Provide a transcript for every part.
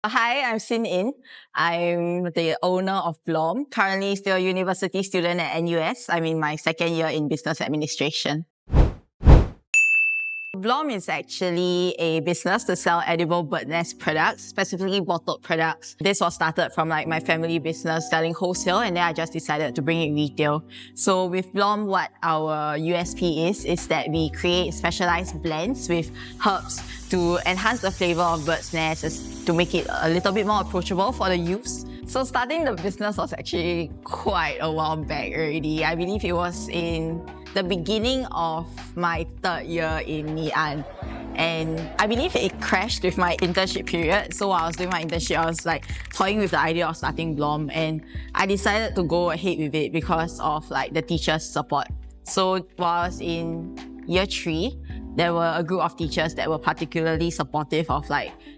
Hi, I'm Xinyin. I'm the owner of Blom. Currently still a university student at NUS. I'm in my second year in business administration. Blom is actually a business to sell edible bird nest products, specifically bottled products. This was started from my family business selling wholesale, and then I just decided to bring it retail. So with Blom, what our USP is that we create specialized blends with herbs to enhance the flavor of bird's nests, to make it a little bit more approachable for the youths. So starting the business was actually quite a while back already. I believe it was in the beginning of my third year in Ngee and I believe it crashed with my internship period. So while I was doing my internship, I was toying with the idea of starting Blom, and I decided to go ahead with it because of the teachers' support. So while I was in year 3, there were a group of teachers that were particularly supportive of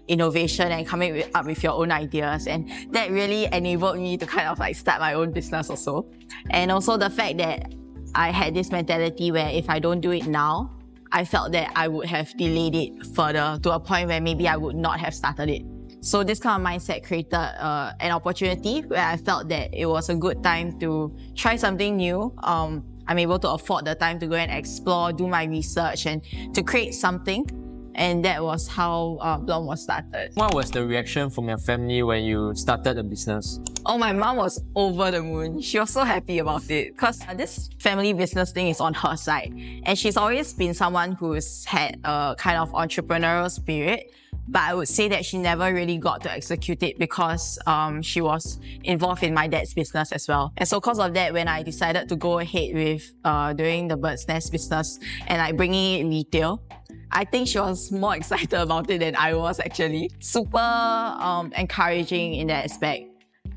innovation and coming up with your own ideas, and that really enabled me to kind of start my own business also. And also the fact that I had this mentality where if I don't do it now, I felt that I would have delayed it further to a point where maybe I would not have started it. So this kind of mindset created an opportunity where I felt that it was a good time to try something new. I'm able to afford the time to go and explore, do my research, and to create something. And that was how Blom was started. What was the reaction from your family when you started the business? Oh, my mom was over the moon. She was so happy about it because this family business thing is on her side. And she's always been someone who's had a kind of entrepreneurial spirit. But I would say that she never really got to execute it because she was involved in my dad's business as well. And so because of that, when I decided to go ahead with doing the bird's nest business and bringing it retail, I think she was more excited about it than I was actually. Super encouraging in that aspect.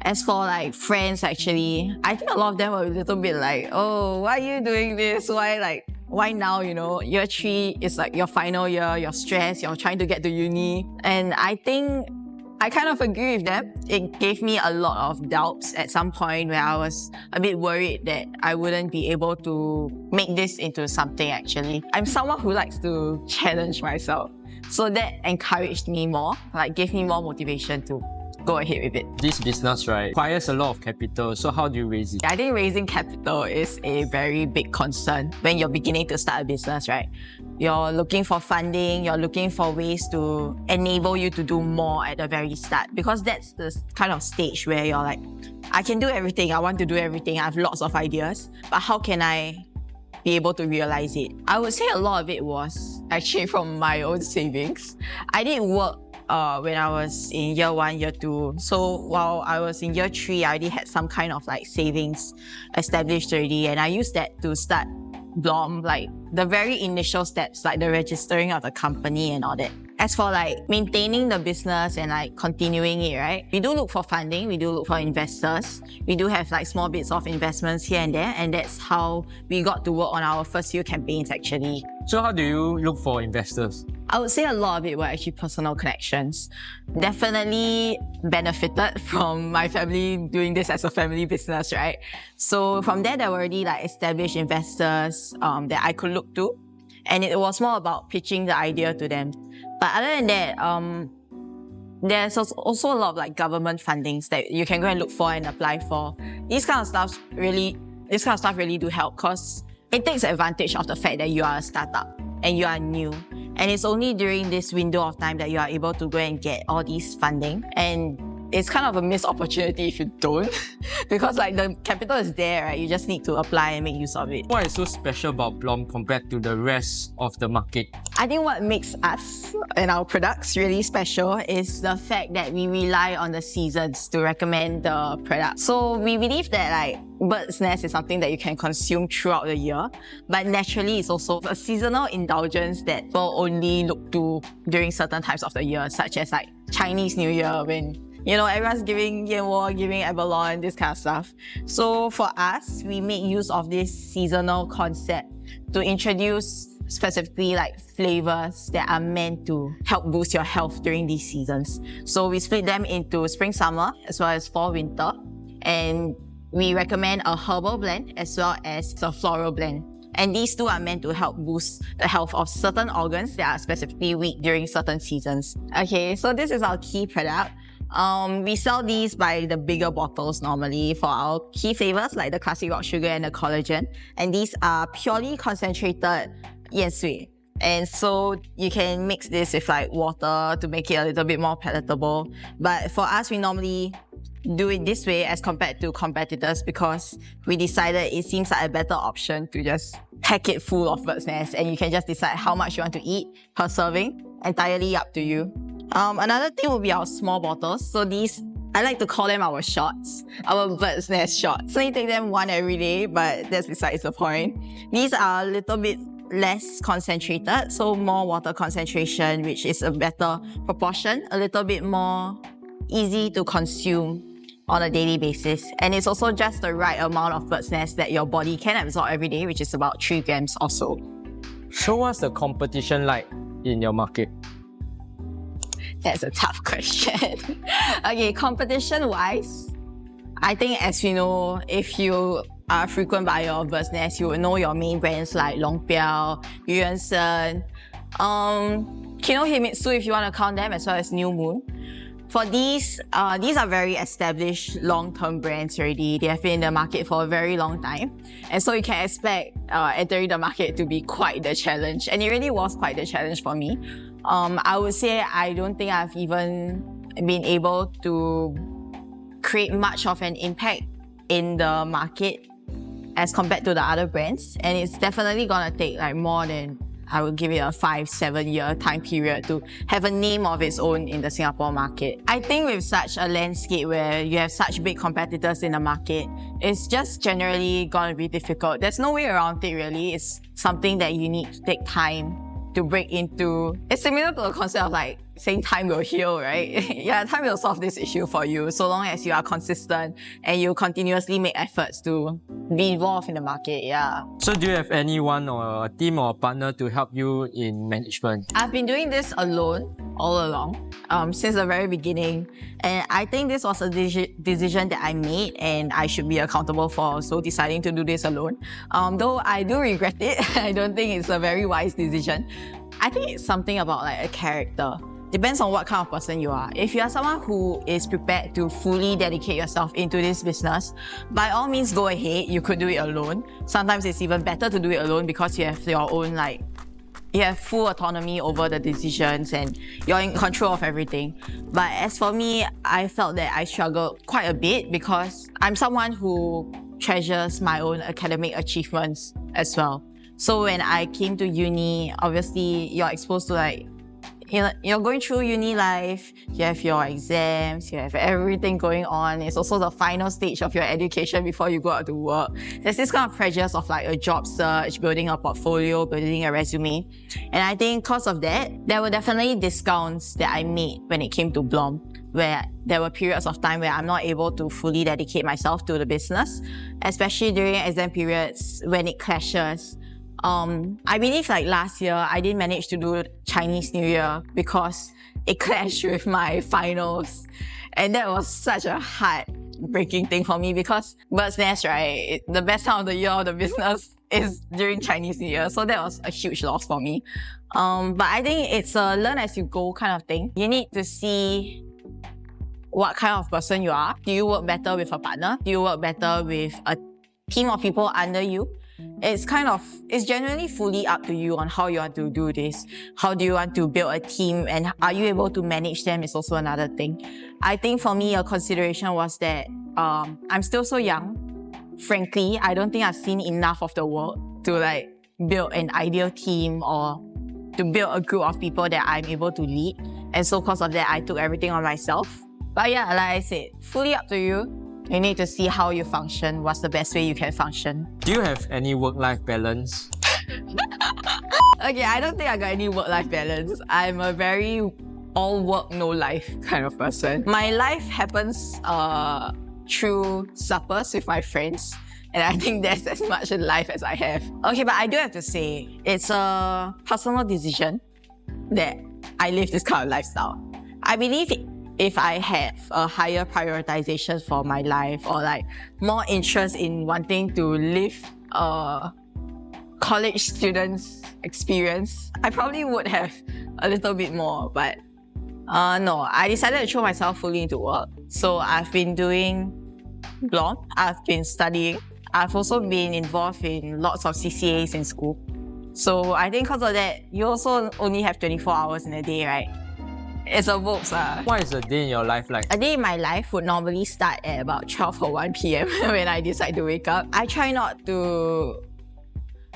As for friends, actually, I think a lot of them were a little bit oh, why are you doing this? Why now, Year 3 is your final year, you're stressed, you're trying to get to uni. And I think I kind of agree with them. It gave me a lot of doubts at some point where I was a bit worried that I wouldn't be able to make this into something actually. I'm someone who likes to challenge myself. So that encouraged me more, gave me more motivation to go ahead with it. This business, requires a lot of capital. So how do you raise it? I think raising capital is a very big concern when you're beginning to start a business, right? You're looking for funding, you're looking for ways to enable you to do more at the very start, because that's the kind of stage where you're I can do everything, I want to do everything, I have lots of ideas, but how can I be able to realize it? I would say a lot of it was actually from my own savings. I did work when I was in year 1, year 2. So while I was in year 3, I already had some kind of savings established already, and I used that to start Blom, the very initial steps, the registering of the company and all that. As for maintaining the business and continuing it, right? We do look for funding, we do look for investors. We do have small bits of investments here and there, and that's how we got to work on our first few campaigns actually. So how do you look for investors? I would say a lot of it were actually personal connections. Definitely benefited from my family doing this as a family business, right? So from there were already established investors that I could look to. And it was more about pitching the idea to them. But other than that, there's also a lot of government fundings that you can go and look for and apply for. This kind of stuff really do help because it takes advantage of the fact that you are a startup and you are new. And it's only during this window of time that you are able to go and get all these funding. And it's kind of a missed opportunity if you don't, because the capital is there, right? You just need to apply and make use of it. What is so special about Blom compared to the rest of the market? I think what makes us and our products really special is the fact that we rely on the seasons to recommend the product. So we believe that bird's nest is something that you can consume throughout the year, but naturally it's also a seasonal indulgence that we'll only look to during certain times of the year, such as Chinese New Year, when everyone's giving Yan, giving abalone, this kind of stuff. So for us, we make use of this seasonal concept to introduce specifically flavors that are meant to help boost your health during these seasons. So we split them into spring, summer, as well as fall, winter. And we recommend a herbal blend as well as a floral blend. And these two are meant to help boost the health of certain organs that are specifically weak during certain seasons. Okay, so this is our key product. We sell these by the bigger bottles normally for our key flavors like the classic rock sugar and the collagen. And these are purely concentrated 燕水. And so you can mix this with like water to make it a little bit more palatable. But for us, we normally do it this way as compared to competitors because we decided it seems like a better option to just pack it full of bird's nest and you can just decide how much you want to eat per serving, entirely up to you. Another thing would be our small bottles. So these, I like to call them our shots, our bird's nest shots. So you take them one every day, but that's besides the point. These are a little bit less concentrated, so more water concentration, which is a better proportion, a little bit more easy to consume on a daily basis. And it's also just the right amount of bird's nest that your body can absorb every day, which is about 3 grams or so. So what's the competition like in your market? That's a tough question. Okay, competition-wise, I think as you know, if you are a frequent buyer of bird's nest, you will know your main brands like Long Piao, Yuan-Sen, Kinohimitsu if you want to count them, as well as New Moon. For these are very established long-term brands already. They have been in the market for a very long time. And so you can expect entering the market to be quite the challenge. And it really was quite the challenge for me. I would say I don't think I've even been able to create much of an impact in the market as compared to the other brands. And it's definitely gonna take like more than, I would give it a 5-7 year time period to have a name of its own in the Singapore market. I think with such a landscape where you have such big competitors in the market, it's just generally gonna be difficult. There's no way around it really. It's something that you need to take time to break into. It's similar to the concept of like saying time will heal, right? Yeah, time will solve this issue for you so long as you are consistent and you continuously make efforts to be involved in the market, yeah. So do you have anyone or a team or a partner to help you in management? I've been doing this alone all along, since the very beginning. And I think this was a decision that I made and I should be accountable for, so deciding to do this alone. Though I do regret it, I don't think it's a very wise decision. I think it's something about like a character. Depends on what kind of person you are. If you are someone who is prepared to fully dedicate yourself into this business, by all means go ahead, you could do it alone. Sometimes it's even better to do it alone because you have your own you have full autonomy over the decisions and you're in control of everything. But as for me, I felt that I struggled quite a bit because I'm someone who treasures my own academic achievements as well. So when I came to uni, obviously you're exposed to you're going through uni life, you have your exams, you have everything going on. It's also the final stage of your education before you go out to work. There's this kind of pressures of like a job search, building a portfolio, building a resume. And I think because of that, there were definitely discounts that I made when it came to Blom, where there were periods of time where I'm not able to fully dedicate myself to the business, especially during exam periods when it clashes. I believe like last year, I didn't manage to do Chinese New Year because it clashed with my finals. And that was such a heartbreaking thing for me because bird's nest, right? The best time of the year of the business is during Chinese New Year. So that was a huge loss for me. But I think it's a learn as you go kind of thing. You need to see what kind of person you are. Do you work better with a partner? Do you work better with a team of people under you? It's generally fully up to you on how you want to do this. How do you want to build a team and are you able to manage them is also another thing. I think for me, a consideration was that I'm still so young. Frankly, I don't think I've seen enough of the world to build an ideal team or to build a group of people that I'm able to lead. And so because of that, I took everything on myself. But yeah, like I said, fully up to you. You need to see how you function, what's the best way you can function. Do you have any work-life balance? Okay, I don't think I got any work-life balance. I'm a very all work, no life kind of person. My life happens through suppers with my friends. And I think that's as much in life as I have. Okay, but I do have to say, it's a personal decision that I live this kind of lifestyle. I believe if I have a higher prioritization for my life or more interest in wanting to live a college student's experience, I probably would have a little bit more. But No, I decided to throw myself fully into work. So I've been doing blog, I've been studying, I've also been involved in lots of CCAs in school. So I think because of that, you also only have 24 hours in a day, right? It's a box. What is a day in your life like? A day in my life would normally start at about 12 or 1 p.m. when I decide to wake up. I try not to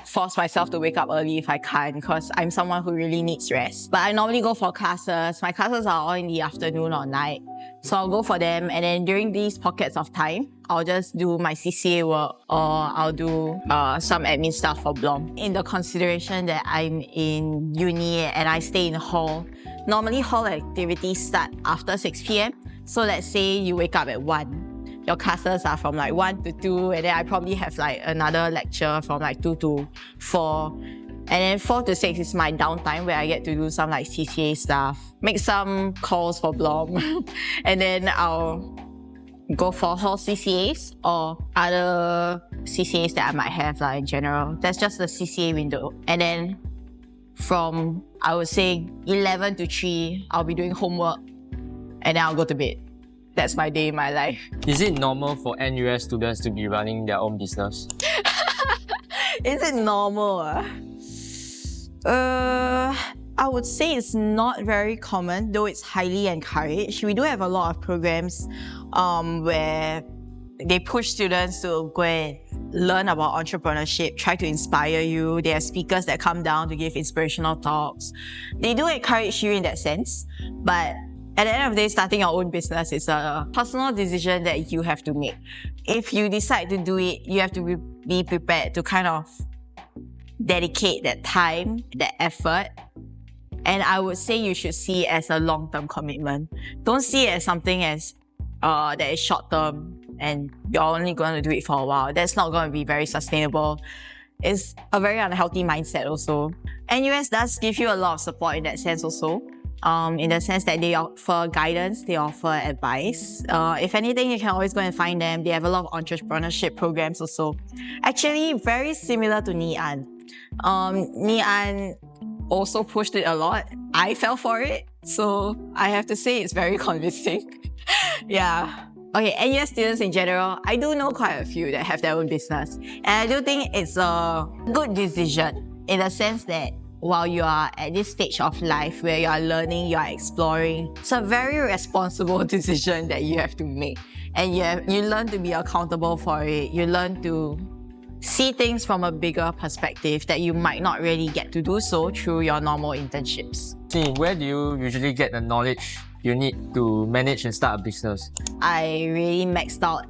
force myself to wake up early if I can, because I'm someone who really needs rest. But I normally go for classes. My classes are all in the afternoon or night. So I'll go for them, and then during these pockets of time, I'll just do my CCA work, or I'll do some admin stuff for Blom. In the consideration that I'm in uni and I stay in hall, normally hall activities start after 6 p.m. So let's say you wake up at 1. Your classes are from like 1 to 2, and then I probably have like another lecture from like 2 to 4. And then 4 to 6 is my downtime where I get to do some like CCA stuff, make some calls for Blom, and then I'll go for whole CCAs or other CCAs that I might have like in general. That's just the CCA window. And then from, I would say, 11 to 3, I'll be doing homework, and then I'll go to bed. That's my day in my life. Is it normal for NUS students to be running their own business? Is it normal? I would say it's not very common, though it's highly encouraged. We do have a lot of programs where they push students to go and learn about entrepreneurship, try to inspire you. There are speakers that come down to give inspirational talks. They do encourage you in that sense, but at the end of the day, starting your own business is a personal decision that you have to make. If you decide to do it, you have to be prepared to kind of dedicate that time, that effort. And I would say you should see it as a long-term commitment. Don't see it as something that is short-term and you're only going to do it for a while. That's not going to be very sustainable. It's a very unhealthy mindset also. NUS does give you a lot of support in that sense also. In the sense that they offer guidance, they offer advice. If anything, you can always go and find them. They have a lot of entrepreneurship programs also. Actually, very similar to Ngee Ann also pushed it a lot. I fell for it, so I have to say it's very convincing. Yeah. Okay, NUS students in general, I do know quite a few that have their own business. And I do think it's a good decision in the sense that while you are at this stage of life where you are learning, you are exploring, it's a very responsible decision that you have to make. And you learn to be accountable for it. You learn to see things from a bigger perspective that you might not really get to do so through your normal internships. Xinyin, where do you usually get the knowledge you need to manage and start a business? I really maxed out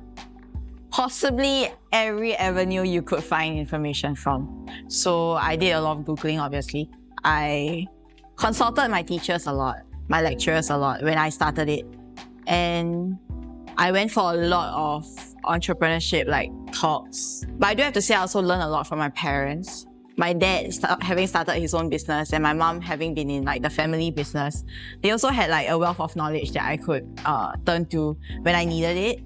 possibly every avenue you could find information from. So I did a lot of Googling, obviously. I consulted my teachers a lot, my lecturers a lot when I started it. And I went for a lot of entrepreneurship like talks. But I do have to say I also learned a lot from my parents. My dad having started his own business and my mom having been in like the family business. They also had like a wealth of knowledge that I could turn to when I needed it.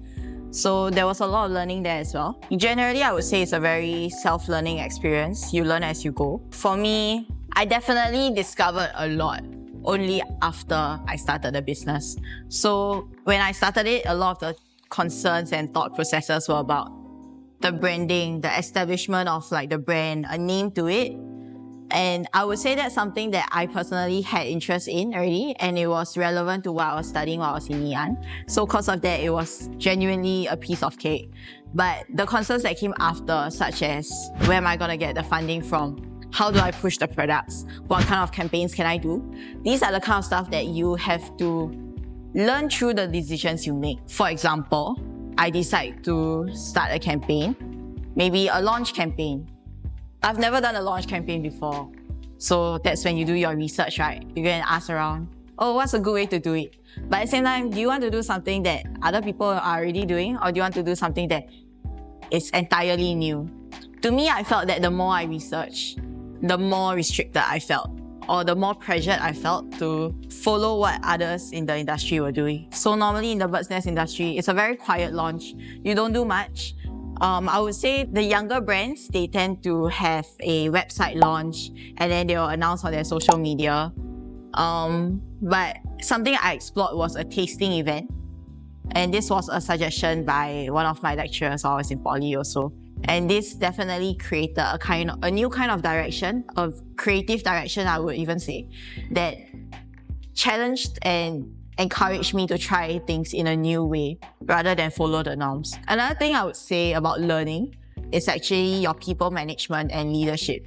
So there was a lot of learning there as well. Generally, I would say it's a very self-learning experience. You learn as you go. For me, I definitely discovered a lot only after I started the business. So when I started it, a lot of the concerns and thought processes were about the branding, the establishment of like the brand, a name to it. And I would say that's something that I personally had interest in already, and it was relevant to what I was studying while I was in Ngee Ann. So because of that, it was genuinely a piece of cake. But the concerns that came after, such as where am I going to get the funding from? How do I push the products? What kind of campaigns can I do? These are the kind of stuff that you have to learn through the decisions you make. For example, I decide to start a campaign, maybe a launch campaign. I've never done a launch campaign before. So that's when you do your research, right? You go and ask around, oh, what's a good way to do it? But at the same time, do you want to do something that other people are already doing, or do you want to do something that is entirely new? To me, I felt that the more I researched, the more restricted I felt, or the more pressured I felt to follow what others in the industry were doing. So normally in the bird's nest industry, it's a very quiet launch. You don't do much. I would say the younger brands, they tend to have a website launch and then they'll announce on their social media. But something I explored was a tasting event. And this was a suggestion by one of my lecturers while I was in Poly also. And this definitely created a new kind of direction, of creative direction, I would even say, that challenged and encouraged me to try things in a new way rather than follow the norms. Another thing I would say about learning is actually your people management and leadership.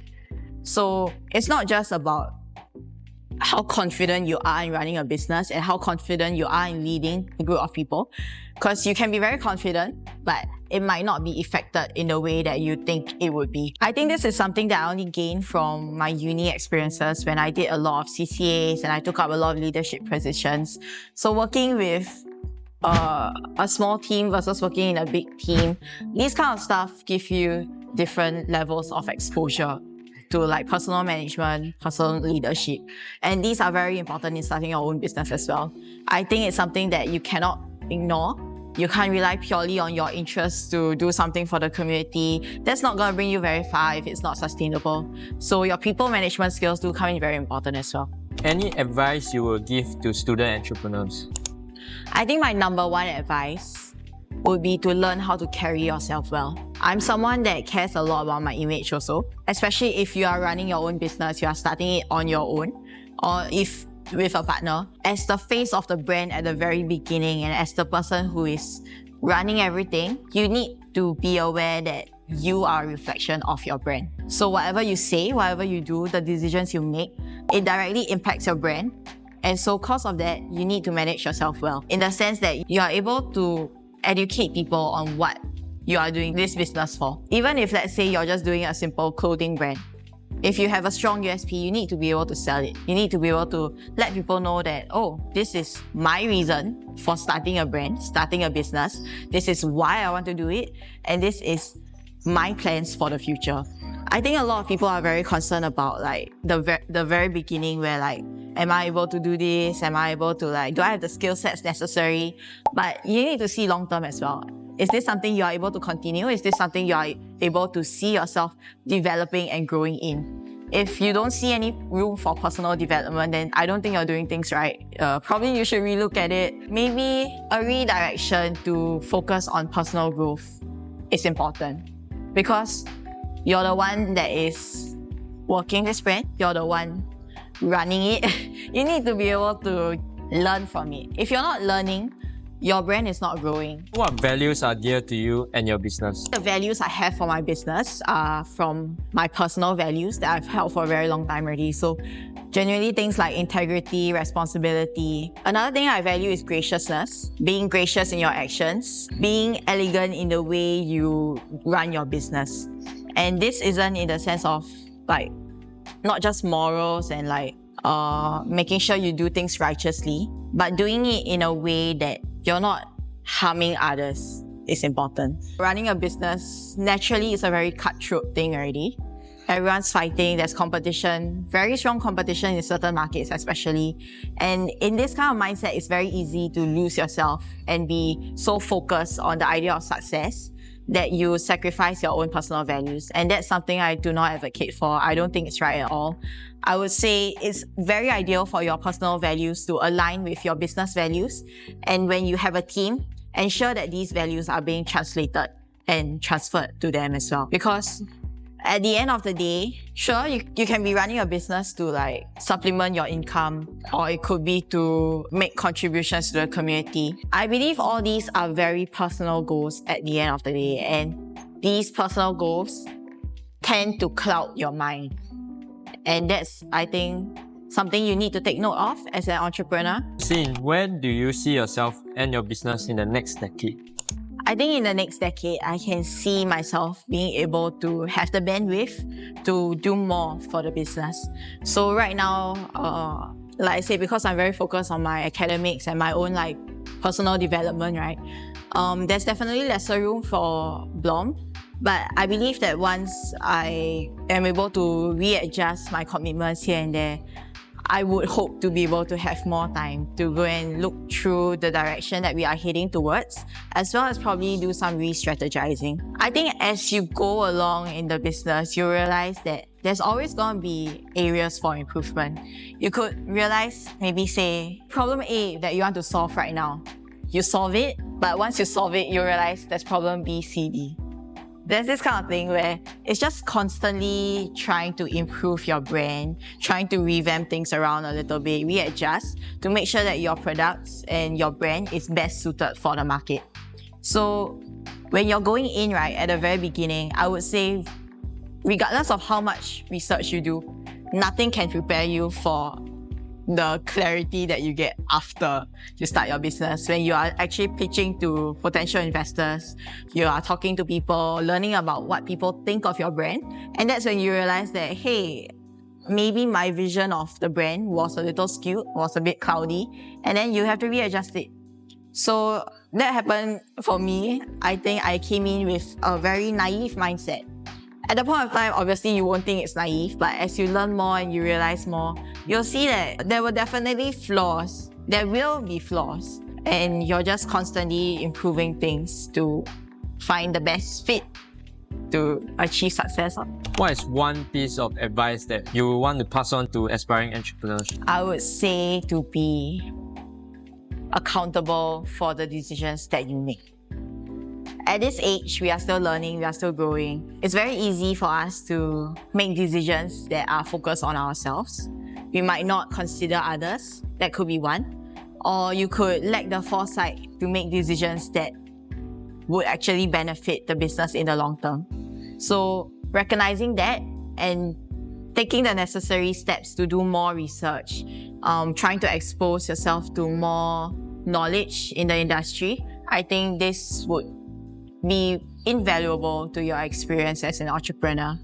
So it's not just about how confident you are in running a business and how confident you are in leading a group of people, because you can be very confident, but it might not be affected in the way that you think it would be. I think this is something that I only gained from my uni experiences when I did a lot of CCAs and I took up a lot of leadership positions. So working with a small team versus working in a big team, these kind of stuff give you different levels of exposure to like personal management, personal leadership. And these are very important in starting your own business as well. I think it's something that you cannot ignore. You can't rely purely on your interests to do something for the community. That's not going to bring you very far if it's not sustainable. So your people management skills do come in very important as well. Any advice you will give to student entrepreneurs? I think my number one advice would be to learn how to carry yourself well. I'm someone that cares a lot about my image also, especially if you are running your own business, you are starting it on your own, or if with a partner. As the face of the brand at the very beginning and as the person who is running everything, you need to be aware that you are a reflection of your brand. So whatever you say, whatever you do, the decisions you make, it directly impacts your brand. And so because of that, you need to manage yourself well, in the sense that you are able to educate people on what you are doing this business for. Even if, let's say, you're just doing a simple clothing brand, if you have a strong USP, you need to be able to sell it. You need to be able to let people know that, oh, this is my reason for starting a brand, starting a business. This is why I want to do it. And this is my plans for the future. I think a lot of people are very concerned about like the very beginning where like, am I able to do this? Am I able to do I have the skill sets necessary? But you need to see long term as well. Is this something you are able to continue? Is this something you are able to see yourself developing and growing in? If you don't see any room for personal development, then I don't think you're doing things right. Probably you should relook at it. Maybe a redirection to focus on personal growth is important, because you're the one that is working this brand. You're the one running it. You need to be able to learn from it. If you're not learning, your brand is not growing. What values are dear to you and your business? The values I have for my business are from my personal values that I've held for a very long time already. So generally things like integrity, responsibility. Another thing I value is graciousness, being gracious in your actions, being elegant in the way you run your business. And this isn't in the sense of like, not just morals and like making sure you do things righteously, but doing it in a way that you're not harming others is important. Running a business naturally is a very cutthroat thing already. Everyone's fighting, there's competition, very strong competition in certain markets especially. And in this kind of mindset, it's very easy to lose yourself and be so focused on the idea of success that you sacrifice your own personal values. And that's something I do not advocate for. I don't think it's right at all. I would say it's very ideal for your personal values to align with your business values. And when you have a team, ensure that these values are being translated and transferred to them as well. Because at the end of the day, sure, you can be running a business to like supplement your income, or it could be to make contributions to the community. I believe all these are very personal goals at the end of the day, and these personal goals tend to cloud your mind. And that's, I think, something you need to take note of as an entrepreneur. Xin, where do you see yourself and your business in the next decade? I think in the next decade, I can see myself being able to have the bandwidth to do more for the business. So right now, like I say, because I'm very focused on my academics and my own like personal development, right? There's definitely lesser room for Blom. But I believe that once I am able to readjust my commitments here and there, I would hope to be able to have more time to go and look through the direction that we are heading towards, as well as probably do some re-strategizing. I think as you go along in the business, you realize that there's always going to be areas for improvement. You could realize, maybe say, problem A that you want to solve right now. You solve it, but once you solve it, you realize there's problem B, C, D. There's this kind of thing where it's just constantly trying to improve your brand, trying to revamp things around a little bit, readjust to make sure that your products and your brand is best suited for the market. So when you're going in, right, at the very beginning, I would say, regardless of how much research you do, nothing can prepare you for the clarity that you get after you start your business. When you are actually pitching to potential investors, you are talking to people, learning about what people think of your brand. And that's when you realize that, hey, maybe my vision of the brand was a little skewed, was a bit cloudy, and then you have to readjust it. So that happened for me. I think I came in with a very naive mindset. At the point of time, obviously, you won't think it's naive, but as you learn more and you realize more, you'll see that there were definitely flaws. There will be flaws. And you're just constantly improving things to find the best fit to achieve success. What is one piece of advice that you want to pass on to aspiring entrepreneurs? I would say to be accountable for the decisions that you make. At this age, we are still learning, we are still growing. It's very easy for us to make decisions that are focused on ourselves. We might not consider others. That could be one. Or you could lack the foresight to make decisions that would actually benefit the business in the long term. So recognizing that and taking the necessary steps to do more research, trying to expose yourself to more knowledge in the industry, I think this would be invaluable to your experience as an entrepreneur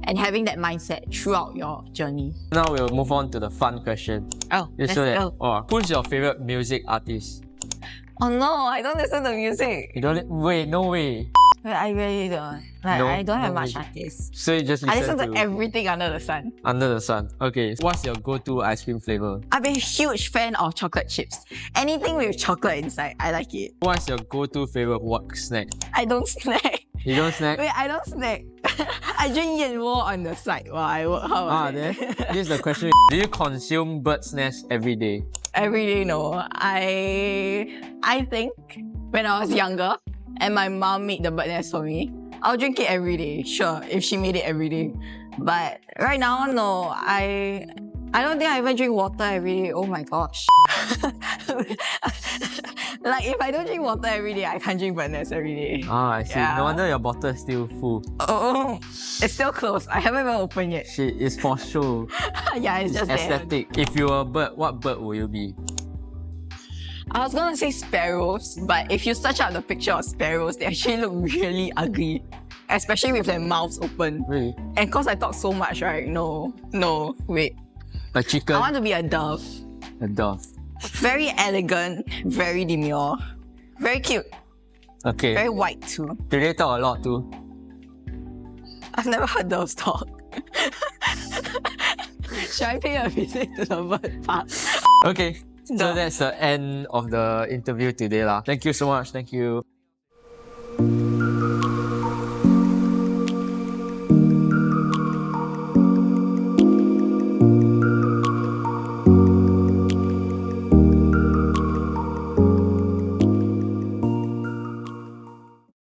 and having that mindset throughout your journey. Now we'll move on to the fun question. Oh, let's go. Who's your favorite music artist? Oh no, I don't listen to music. You don't? Wait, no way. I really don't. I don't have much artists. So you just I listen to everything under the sun. Under the sun. Okay. What's your go-to ice cream flavor? I'm a huge fan of chocolate chips. Anything with chocolate inside, I like it. What's your go-to favorite work snack? I don't snack. You don't snack? Wait, I don't snack. I drink Xinyin on the side while I work. This is the question. Do you consume bird's nest every day? Every day, no. I think when I was younger and my mom made the bird nest for me, I'll drink it every day. Sure, if she made it every day. But right now, no. I don't think I even drink water every day. Oh my gosh. Like, if I don't drink water every day, I can't drink bird nest every day. Ah, I see. Yeah. No wonder your bottle is still full. Oh, it's still closed. I haven't even opened yet. Shit, it's for show. Yeah, it's just aesthetic. there. If you were a bird, what bird will you be? I was gonna say sparrows, but if you search out the picture of sparrows, they actually look really ugly. Especially with their mouths open. Really? And because I talk so much, right? No, wait. A chicken? I want to be a dove. A dove. Very elegant, very demure, very cute. Okay. Very white too. Do they talk a lot too? I've never heard doves talk. Should I pay a visit to the bird park? Okay. So that's the end of the interview today lah. Thank you so much. Thank you.